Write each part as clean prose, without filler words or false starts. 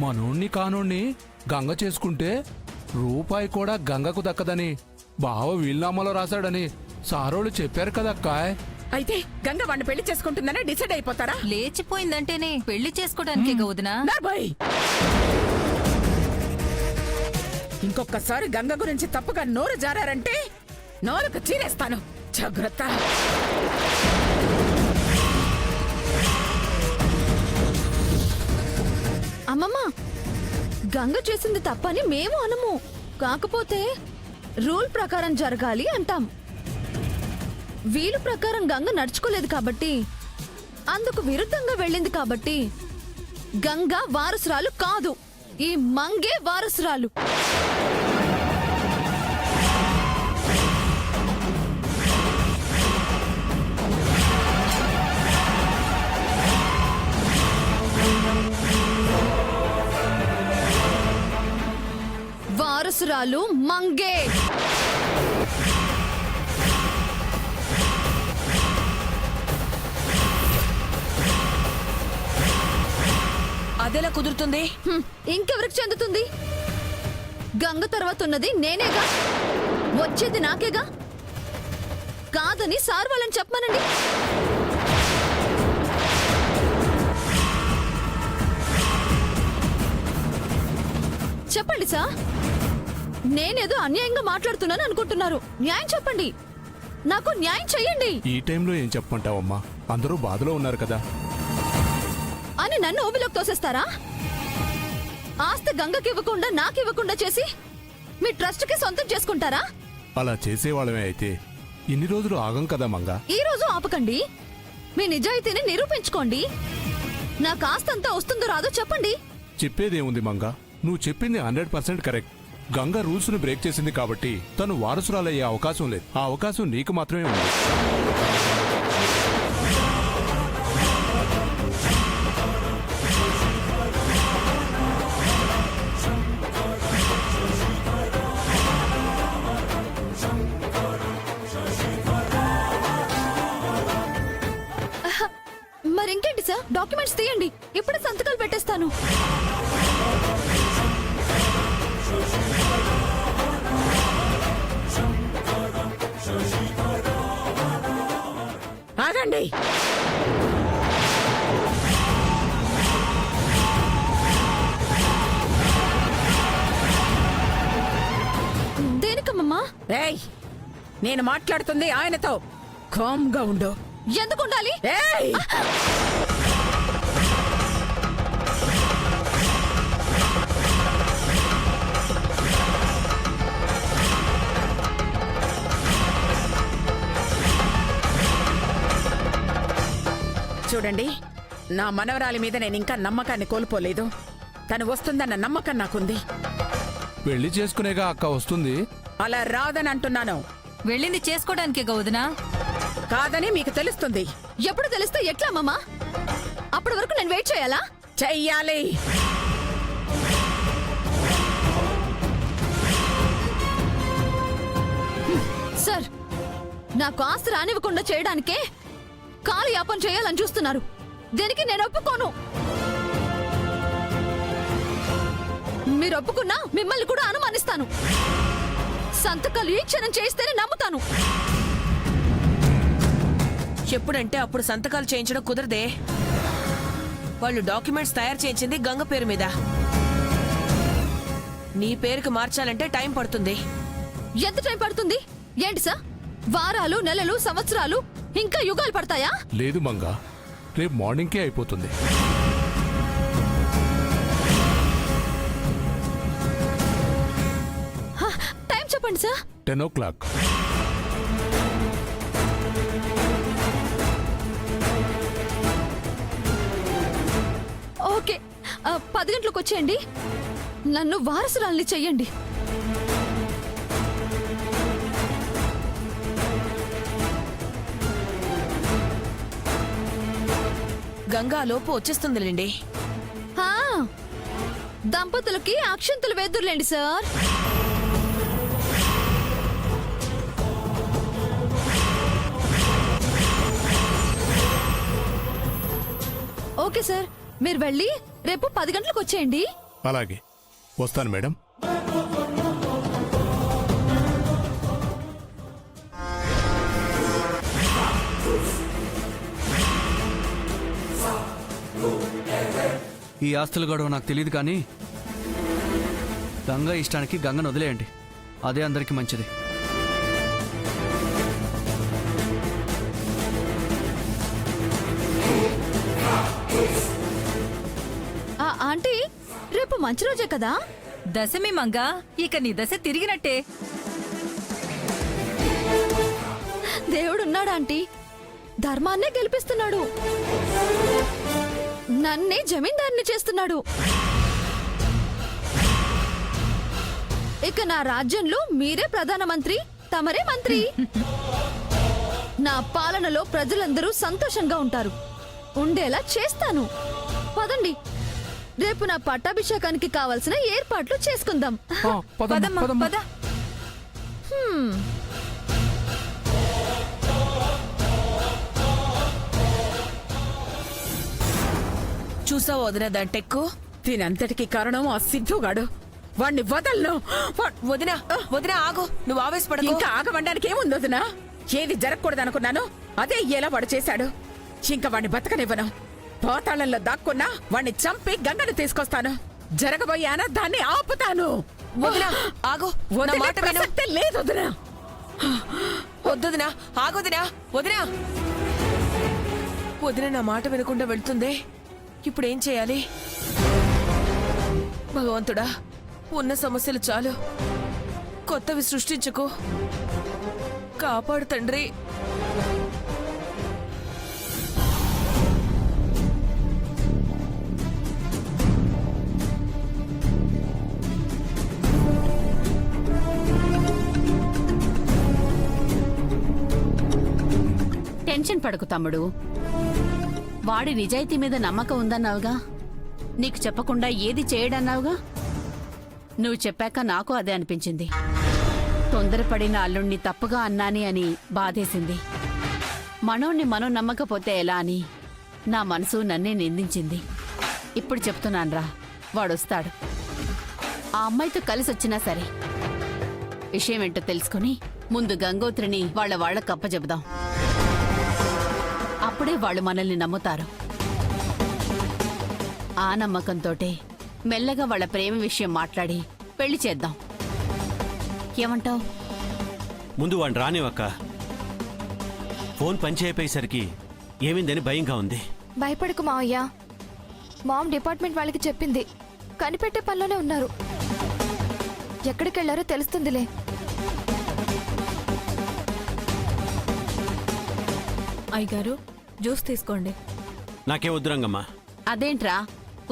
మనోణ్ణి కానోణ్ణి గంగ చేసుకుంటే రూపాయి కూడా గంగకు దక్కదని బావ వీళ్ళనామాలో రాశాడని సారోళ్ళు చెప్పారు కదక్కాయ్. అయితే గంగ వాడిని పెళ్లి చేసుకుంటుందనే డిసైడ్ అయిపోతారా? లేచిపోయిందంటేనే పెళ్లి చేసుకోవడానికి వదినా. ఇంకొకసారి గంగ గురించి తప్పుగా నోరు జారారంటే నోరుకు చీరేస్తాను. జాగ్రత్త. అమ్మమ్మ, గంగ చేసింది తప్పని మేము అనము. కాకపోతే రూల్ ప్రకారం జరగాలి అంటాం. వీలు ప్రకారం గంగ నడుచుకోలేదు కాబట్టి, అందుకు విరుద్ధంగా వెళ్ళింది కాబట్టి గంగ వారసురాలు కాదు, ఈ మంగే వారసురాలు. వారసురాలు మంగే. అదెలా కుదురుతుంది? ఇంకెవరికి చెందుతుంది? గంగ తర్వాత ఉన్నది నేనేగా, వచ్చేది నాకేగా. కాదని సార్ వాళ్ళని చెప్పమనండి. చెప్పండి సార్, నేనేదో అన్యాయంగా మాట్లాడుతున్నాను అనుకుంటున్నారు. న్యాయం చెప్పండి, నాకు న్యాయం చెయ్యండి. ఈ టైంలో ఏం చెప్పమంటావమ్మా, అందరూ బాధలో ఉన్నారు కదా అని నన్ను ఊబిలోకి తోసేస్తారా? ఆస్తి గంగకి ఇవ్వకుండా నాకు ఇవ్వకుండా చేసి మీ ట్రస్ట్ కి సొంతం చేసుకుంటారా? అలా చేసేవాళ్ళమే అయితే ఇన్ని రోజులు ఆగం కదా మంగా. ఈ రోజు ఆపకండి, మీ నిజాయితీని నిరూపించుకోండి. నాకు ఆస్తి అంతా వస్తుందో రాదో చెప్పండి. చెప్పేదేముంది మంగా, నువ్వు చెప్పింది 100% కరెక్ట్. గంగ రూల్స్ ను బ్రేక్ చేసింది కాబట్టి తను వారసురాలయ్యే అవకాశం లేదు. ఆ అవకాశం నీకు మాత్రమే ఉంది. మరింకేంటి సార్, డాక్యుమెంట్స్ తీయండి, ఇప్పుడు సంతకాలు పెట్టేస్తాను. ఆగండి. దేనికమ్మమ్మా? ఏయ్, నేను మాట్లాడుతుంది ఆయనతో. కామ్గా ఉండు. ఎందుకు ఉండాలి? ఏయ్, చూడండి, నా మనవరాలి మీద నేను ఇంకా నమ్మకాన్ని కోల్పోలేదు. తను వస్తుందన్న నమ్మకం నాకుంది. పెళ్లి చేసుకునేగా అక్క వస్తుంది. అలా రాదని అంటున్నాను. వెళ్ళింది చేసుకోవడానికే వదినా. కాదని మీకు తెలుస్తుంది. ఎప్పుడు తెలిస్తే ఎట్లా అమ్మమ్మా? అప్పటి వరకు నేను వెయిట్ చేయాలా? చెయ్యాలి. సార్, నాకు ఆస్తి రానివ్వకుండా చేయడానికే కాలయాపన చేయాలని చూస్తున్నారు. దేనికి నేను ఒప్పుకోను. మీరు ఒప్పుకున్నా మిమ్మల్ని కూడా అనుమానిస్తాను. సంతకాలు ఈ క్షణం చేస్తేనే నమ్ముతాను. ఎప్పుడంటే అప్పుడు సంతకాలు చేయించడం కుదరదే. వాళ్ళు డాక్యుమెంట్స్ తయారు చేయించింది గంగ పేరు మీద. నీ పేరుకి మార్చాలంటే టైం పడుతుంది. ఎంత టైం పడుతుంది? ఏంటి సార్, వారాలు, నెలలు, సంవత్సరాలు, ఇంకా యుగాలు పడతాయా? లేదు మంగా, రేపు మార్నింగ్కే అయిపోతుంది. టైం చెప్పండి సార్. 10 o'clock. ఓకే, 10 గంటలకు వచ్చేయండి. నన్ను వారసురాల్ని చెయ్యండి. గంగా లోపు వచ్చేస్తుందిలేండి. దంపతులకి అక్షంతలు వేద్దురులేండి సార్. ఓకే సార్, మీరు వెళ్ళి రేపు 10 గంటలకు వచ్చేయండి. అలాగే వస్తాను మేడం. ఈ ఆస్తుల గొడవ నాకు తెలియదు కానీ గంగ ఇష్టానికి గంగను వదిలేయండి. అదే అందరికీ మంచిది. ఆంటీ రేపు మంచి రోజే కదా. దశమి మంగా, ఇక నీ దశ తిరిగినట్టే. దేవుడున్నాడు ఆంటీ, ధర్మాన్నే గెలిపిస్తున్నాడు, నన్నే జమీందారిని చేస్తున్నాడు. ఇక నా రాజ్యంలో మీరే ప్రధానమంత్రి, తమరే మంత్రి. నా పాలనలో ప్రజలందరూ సంతోషంగా ఉంటారు, ఉండేలా చేస్తాను. పదండి, రేపు నా పట్టాభిషేకానికి కావలసిన ఏర్పాట్లు చేసుకుందాం. పదమ్మా, పద. చూసావా వదిన దాని టెక్కు? దీనంతటికి కారణం ఆ సిద్ధుగాడు. వాణ్ణి వదలను. వదిన వదిన ఆగు, నువ్వు ఆవేశపడకు. ఇంకా ఆగమండానికి ఏముంది వదినా? ఏది జరగకూడదనుకున్నాను అదే ఎలా వాడు చేశాడు. ఇంకా వాణ్ణి బతకనివ్వను. పాతాళంలో దాక్కున్నా వాణ్ణి చంపి గంగను తీసుకొస్తాను. జరగబోయే అనర్థాన్ని ఆపుతాను. వదిన ఆగు, నా వదిలే మాట విను. ప్రసక్తే లేదు వదినా. వద్దొదినా, ఆగొదినా. వదినా, వదిన నా మాట వినకుండా వెళ్తుందే. ఇప్పుడేం చేయాలి? భగవంతుడా, ఉన్న సమస్యలు చాలు, కొత్తవి సృష్టించుకో. కాపాడు తండ్రి. టెన్షన్ పడకు తమ్ముడు. వాడి నిజాయితీ మీద నమ్మకం ఉందన్నావుగా, నీకు చెప్పకుండా ఏది చేయడన్నావుగా. నువ్వు చెప్పాక నాకు అదే అనిపించింది. తొందరపడిన అల్లుణ్ణి తప్పుగా అన్నాని అని బాధేసింది. మనోణ్ణి మనం నమ్మకపోతే ఎలా అని నా మనసు నన్నే నిందించింది. ఇప్పుడు చెప్తున్నాన్రా, వాడొస్తాడు. ఆ అమ్మాయితో కలిసొచ్చినా సరే విషయం ఏంటో తెలుసుకుని ముందు గంగోత్రిని వాళ్ళకు అప్పచెబుదాం. అప్పుడే వాళ్ళు మనల్ని నమ్ముతారు. ఆ నమ్మకంతోటే మెల్లగా వాళ్ళ ప్రేమ విషయం మాట్లాడి పెళ్లి చేద్దాం. ఏమంటావ్? ముందు వాడిని రానివక్క. ఫోన్ పనిచేయపోయేసరికి ఏమిందని భయంగా ఉంది. భయపడకు మావయ్య, మామ్ డిపార్ట్మెంట్ వాళ్ళకి చెప్పింది. కనిపెట్టే పనిలోనే ఉన్నారు. ఎక్కడికెళ్లారో తెలుస్తుందిలే. అయ్యగారు, జ్యూస్ తీసుకోండి. నాకే వద్దురంగమ్మా. అదేంట్రా,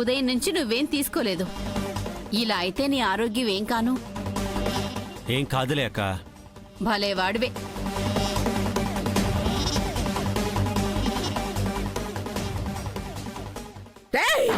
ఉదయం నుంచి నువ్వేం తీసుకోలేదు. ఇలా అయితే నీ ఆరోగ్యం ఏం కాను. ఏం కాదులే అక్క. భలే వాడివే. ఏయ్!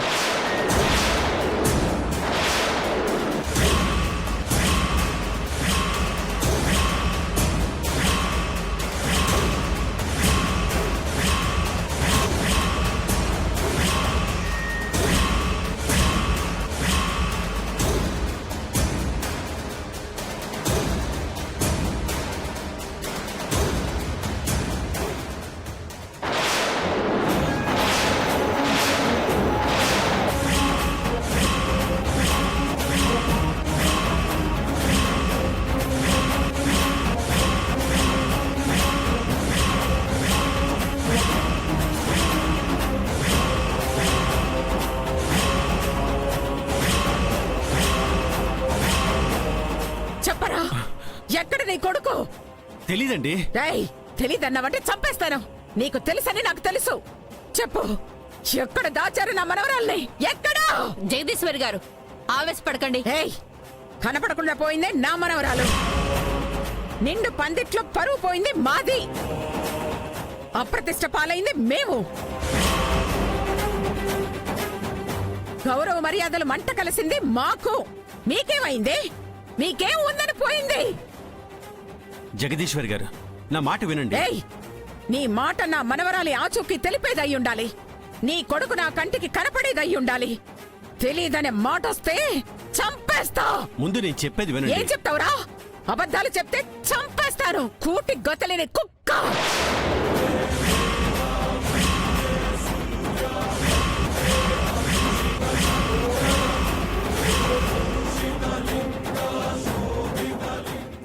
చెప్పరా, ఎక్కడ నీ కొడుకు? తెలీదండి. ఏయ్, తెలీదన్నావంటే చంపేస్తాను. నీకు తెలుసని నాకు తెలుసు. చెప్పు, ఎక్కడ దాచారు నా మనవరాల్ని? ఎక్కడా? జగదీశ్వరి గారు, ఆవేశపడకండి. ఏయ్, కనపడకుండా పోయిందే నా మనవరాలు. నిండు పందిట్లో పరువు పోయింది మాది. అప్రతిష్ట పాలైంది మేము. గౌరవ మర్యాదలు మంట కలిసింది మాకు. మీకేమైంది? మీకేం ఉందని పోయింది? జగదీశ్వరి గారు, నా మాట వినండి. ఏయ్, నీ మాట నా మనవరాలి ఆచూకీ తెలిపేదయ్యుండాలి. నీ కొడుకు నా కంటికి కనపడేదయ్యుండాలి. తెలీదనే మాట వస్తే చంపేస్తా. ముందు నేను చెప్పేది ఏం వినండి. చెప్తావురా? అబద్ధాలు చెప్తే చంపేస్తాను. కూటి గొత్తలేని కుక్క.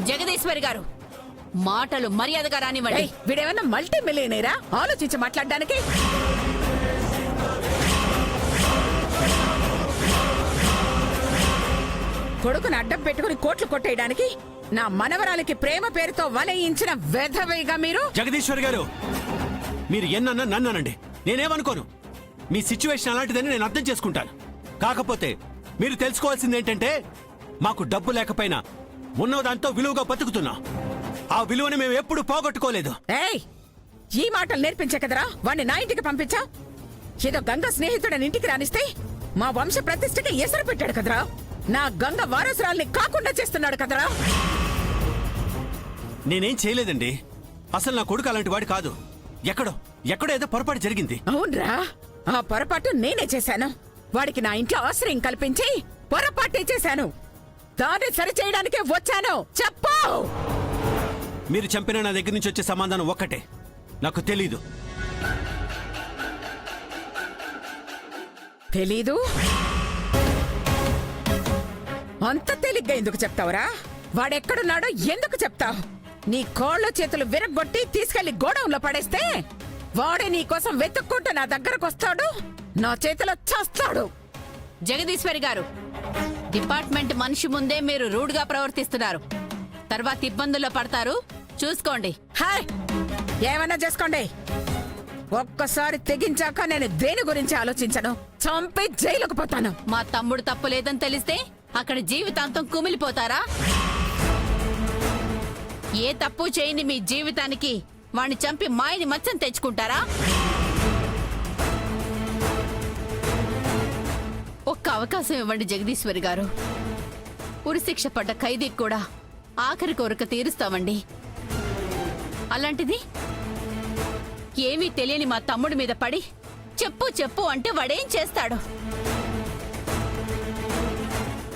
జగదీశ్వరి గారు, మాటలు మర్యాదగా రానివ్వండి. ఏయ్, వీడేమన్నా మల్టీ మిలియనీరా? ఆలోచించి మాట్లాడడానికి. కొడుకును అడ్డం పెట్టుకుని కోట్లు కొట్టేయడానికి నా మనవరాలకి ప్రేమ పేరుతో వలయించిన వెధవేగా మీరు. జగదీశ్వర్ గారు, మీరు ఎన్నన్నా నన్ను అనండి, నేనేమనుకోను. మీ సిచ్యువేషన్ అలాంటిదని నేను అర్థం చేసుకుంటాను. కాకపోతే మీరు తెలుసుకోవాల్సింది ఏంటంటే, మాకు డబ్బు లేకపోయినా ఉన్నదాంతో విలువగా బతుకుతున్నా. ఆ విలువని మేము ఎప్పుడు పోగొట్టుకోలేదు. ఏయ్, ఈ మాటలు నేర్పించే కదరా వాణ్ణి నా ఇంటికి పంపించా. ఏదో గంగ స్నేహితుడని ఇంటికి రానిస్తే మా వంశ ప్రతిష్టకి ఎసరు పెట్టాడు కదరా. నా గంగ వారసురాల్ని కాకుండా చేస్తున్నాడు కదరా. నేనేం చేయలేదండి. అసలు నా కొడుకు అలాంటి వాడు కాదు. ఎక్కడో ఏదో పొరపాటు జరిగింది. అవునరా, ఆ పొరపాటు నేనే చేశాను. వాడికి నా ఇంట్లో ఆశ్రయం కల్పించి పొరపాటే చేశాను. దాన్ని సరిచేయడానికే వచ్చాను. చెప్పు. మీరు చంపిన నా దగ్గర నుంచి వచ్చే సమాధానం ఒక్కటే, నాకు తెలీదు. తెలీదు? అంత తేలిగ్గా ఎందుకు చెప్తావురా? వాడెక్కడున్నాడో ఎందుకు చెప్తావు? నీ కోళ్ళ చేతులు విరగ్గొట్టి తీసుకెళ్లి గోడౌన్లో పడేస్తే వాడే నీ కోసం వెతుక్కుంటూ నా దగ్గరకు వస్తాడు, నా చేతిలో చస్తాడు. జగదీశ్వరి గారు, డిపార్ట్మెంట్ మనిషి ముందే మీరు రూడ్గా ప్రవర్తిస్తున్నారు. తర్వాత ఇబ్బందుల్లో పడతారు, చూసుకోండి. హాయ్, ఏమన్నా చేసుకోండి. ఒక్కసారి తెగించాక నేను దేని గురించి ఆలోచించను. చంపి జైలుకు పోతాను. మా తమ్ముడు తప్పు లేదని తెలిస్తే అక్కడ జీవితాంతం కుమిలిపోతారా? ఏ తప్పు చేయని మీ జీవితానికి వాణ్ణి చంపి మాయని మచ్చని తెచ్చుకుంటారా? ఒక్క అవకాశం ఇవ్వండి జగదీశ్వరి గారు. ఉరిశిక్ష పడ్డ ఖైదీకి కూడా ఆఖరి కోరిక తీరుస్తామండి. అలాంటిది ఏమీ తెలియని మా తమ్ముడి మీద పడి చెప్పు చెప్పు అంటే వాడేం చేస్తాడు?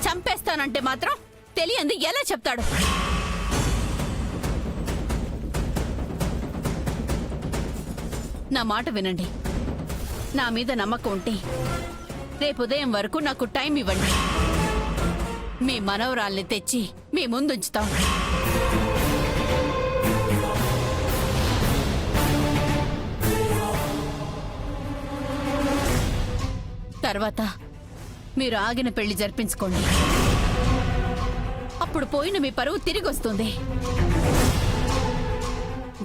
చంపేస్తానంటే మాత్రం తెలియంది ఎలా చెప్తాడు? నా మాట వినండి. నా మీద నమ్మకం ఉంటే రేపు ఉదయం వరకు నాకు టైం ఇవ్వండి. మీ మనవరాల్ని తెచ్చి మీ ముందుంచుతాం. తర్వాత మీరు ఆగిన పెళ్లి జరిపించుకోండి. అప్పుడు పోయిన మీ పరువు తిరిగి వస్తుంది.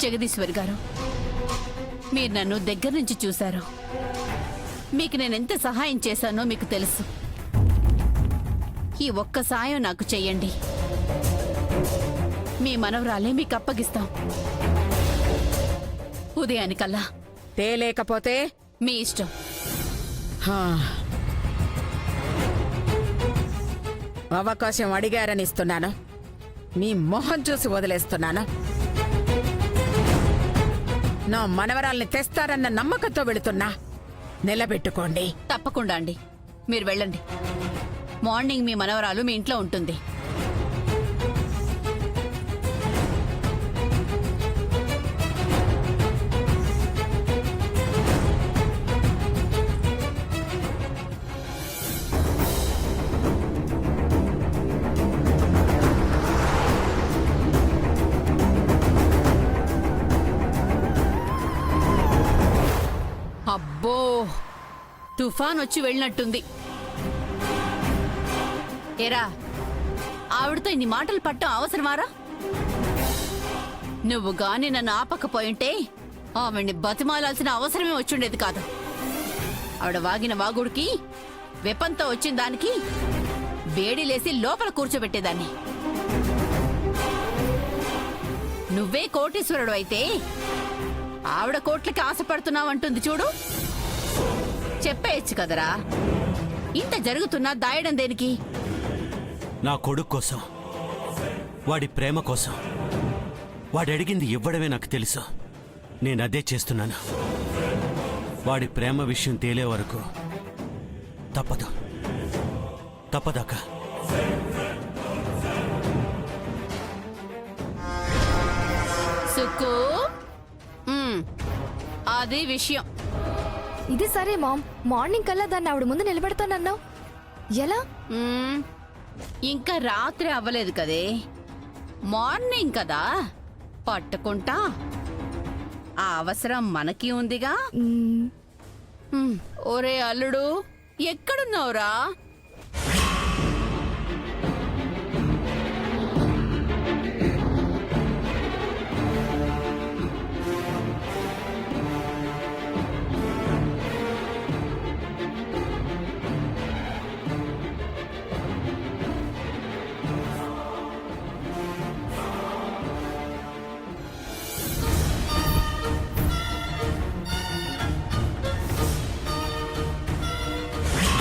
జగదీశ్వరి గారు, మీరు నన్ను దగ్గర నుంచి చూశారు. మీకు నేనెంత సహాయం చేశానో మీకు తెలుసు. ఈ ఒక్క సాయం నాకు చెయ్యండి. మీ మనవరాలే మీకు అప్పగిస్తాం. ఉదయానికల్లా. తేలేకపోతే మీ ఇష్టం. హా. అవకాశం అడిగారని ఇస్తున్నాను. మీ మొహం చూసి వదిలేస్తున్నాను. నా మనవరాల్ని తెస్తారన్న నమ్మకంతో వెళుతున్నా. నిలబెట్టుకోండి. తప్పకుండా అండి, మీరు వెళ్ళండి. మార్నింగ్ మీ మనవరాలు మీ ఇంట్లో ఉంటుంది. అబ్బో, తుఫాన్ వచ్చి వెళ్ళినట్టుంది. ఏరా, ఆవిడతో ఇన్ని మాటలు పట్టం అవసరమారా? నువ్వు గాని నన్ను ఆపకపోయింటే ఆవిడ్ని బతిమాలాల్సిన అవసరమే వచ్చుండేది కాదు. ఆవిడ వాగిన వాగుడికి వెపంతో వచ్చిన దానికి వేడిలేసి లోపల కూర్చోబెట్టేదాన్ని. నువ్వే కోటీశ్వరుడు అయితే ఆవిడ కోట్లకి ఆశపడుతున్నావంటుంది చూడు. చెప్పేయచ్చు కదరా. ఇంత జరుగుతున్నా దాయడం దేనికి? నా కొడుకు కోసం, వాడి ప్రేమ కోసం. వాడి అడిగింది ఇవ్వడమే నాకు తెలుసు. నేను అదే చేస్తున్నాను. వాడి ప్రేమ విషయం తేలే వరకు తప్పదు. తప్పదక్క. సుక్కు అది విషయం. ఇది సరే మామ్, మార్నింగ్ కల్లా దాన్ని ఆవిడ ముందు నిలబెడతానన్నావు. ఎలా? మ్మ్. ఇంకా రాత్రి అవ్వలేదు కదే, మార్నింగ్ కదా, పట్టుకుంటా. ఆ అవసరం మనకి ఉందిగా. ఒరే అల్లుడు, ఎక్కడున్నావురా?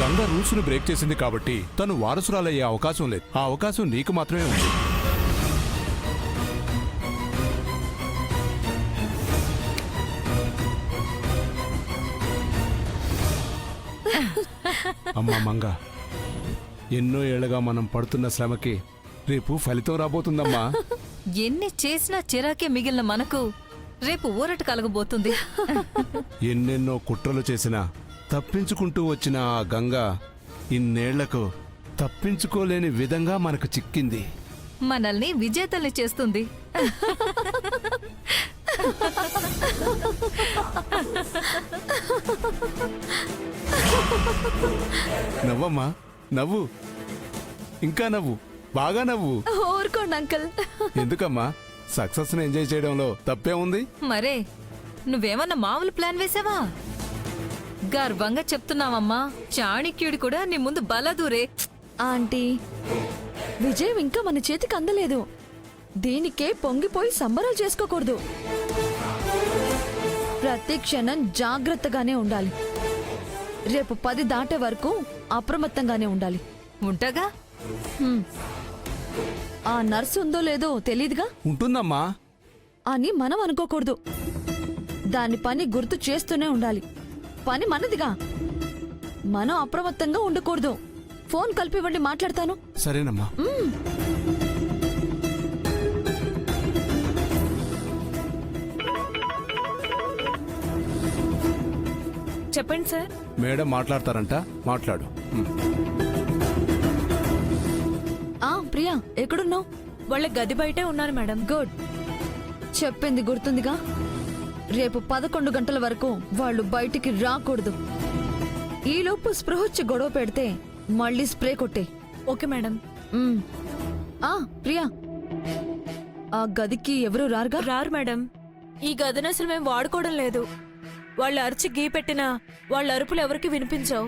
గంగ రూల్స్ ను బ్రేక్ చేసింది కాబట్టి తను వారసురాలయ్యే అవకాశం లేదు. ఆ అవకాశం నీకు మాత్రమే ఉంది. అమ్మా మంగ, ఎన్నో ఏళ్లుగా మనం పడుతున్న శ్రమకి రేపు ఫలితం రాబోతుందమ్మా. ఎన్ని చేసినా చిరాకే మిగిలిన మనకు రేపు ఊరట కలగబోతుంది. ఎన్నెన్నో కుట్రలు చేసినా తప్పించుకుంటూ వచ్చిన ఆ గంగ ఇన్నేళ్లకు తప్పించుకోలేని విధంగా మనకు చిక్కింది. మనల్ని విజేతల్ని చేస్తుంది. నవ్వమ్మా, నవ్వు, ఇంకా నవ్వు, బాగా నవ్వు. ఊరుకోండి అంకుల్. ఎందుకమ్మా, సక్సెస్ ని ఎంజాయ్ చేయడంలో తప్పే ఉంది. మరే నువ్వేమన్నా మామూలు ప్లాన్ వేసావా? గర్వంగా చెప్తున్నావమ్మా, చాణక్యుడి కూడా నీ ముందు బలదూరే. ఆంటీ, విజయం ఇంకా మన చేతికి అందలేదు. దీనికే పొంగిపోయి సంబరాలు చేసుకోకూడదు. ప్రతి క్షణం జాగ్రత్తగానే ఉండాలి. రేపు 10 దాటే వరకు అప్రమత్తంగానే ఉండాలి. ఉంటాగా. ఆ నర్సు ఉందో లేదో తెలీదుగా ఉంటుందమ్మా అని మనం అనుకోకూడదు. దాని పని గుర్తు చేస్తూనే ఉండాలి. పని మనదిగా, మనం అప్రమత్తంగా ఉండకూడదు. ఫోన్ కలిపివ్వండి, మాట్లాడతాను. సరేనమ్మా. చెప్పండి సార్. మేడం మాట్లాడతారంట, మాట్లాడు. ప్రియా, ఎక్కడున్నావు? వాళ్ళ గది బయటే ఉన్నారు మేడం. గుడ్. చెప్పింది గుర్తుందిగా. రేపు 11 గంటల వరకు వాళ్ళు బయటికి రాకూడదు. ఈలోపు స్పృహొచ్చి గొడవ పెడితే మళ్ళీ స్ప్రే కొట్టే. Okay madam. ప్రియా, ఆ గదికి ఎవరు రారుగా? రారు మేడం. ఈ గదిని అసలు మేము వాడుకోవడం లేదు. వాళ్ళు అరిచి గీ పెట్టినా వాళ్ళ అరుపులు ఎవరికి వినిపించవు.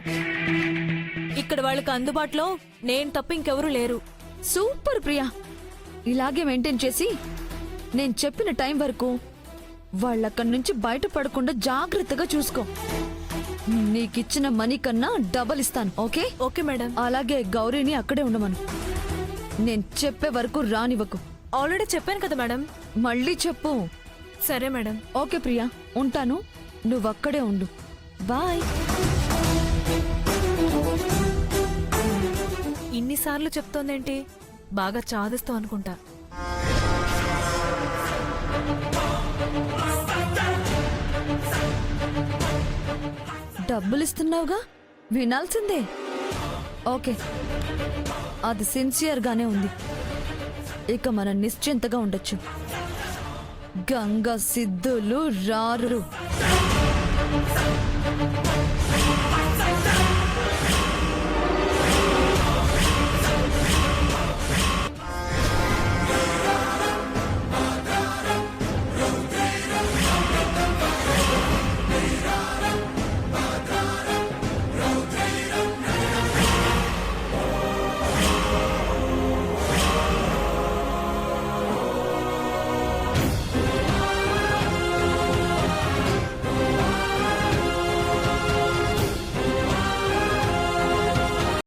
ఇక్కడ వాళ్ళకి అందుబాటులో నేను తప్ప ఇంకెవరూ లేరు. సూపర్ ప్రియా. ఇలాగే మెయింటైన్ చేసి నేను చెప్పిన టైం వరకు వాళ్ళక్కడి నుంచి బయటపడకుండా జాగ్రత్తగా చూసుకో. నీకిచ్చిన మనీ కన్నా డబల్ ఇస్తాను. ఓకే? Okay madam. అలాగే గౌరీని అక్కడే ఉండమను. నేను చెప్పే వరకు రానివ్వకు. ఆల్రెడీ చెప్పాను కదా మేడం. మళ్ళీ చెప్పు. సరే మేడం. ఓకే ప్రియా, ఉంటాను. నువ్వక్కడే ఉండు. బాయ్. ఇన్నిసార్లు చెప్తోందేంటి? బాగా చాదిస్తాం అనుకుంటా. డబ్బులిస్తున్నావుగా, వినాల్సిందే. ఓకే, అది సిన్సియర్గానే ఉంది. ఇక మనం నిశ్చింతగా ఉండొచ్చు. గంగా సిద్ధులు రారు.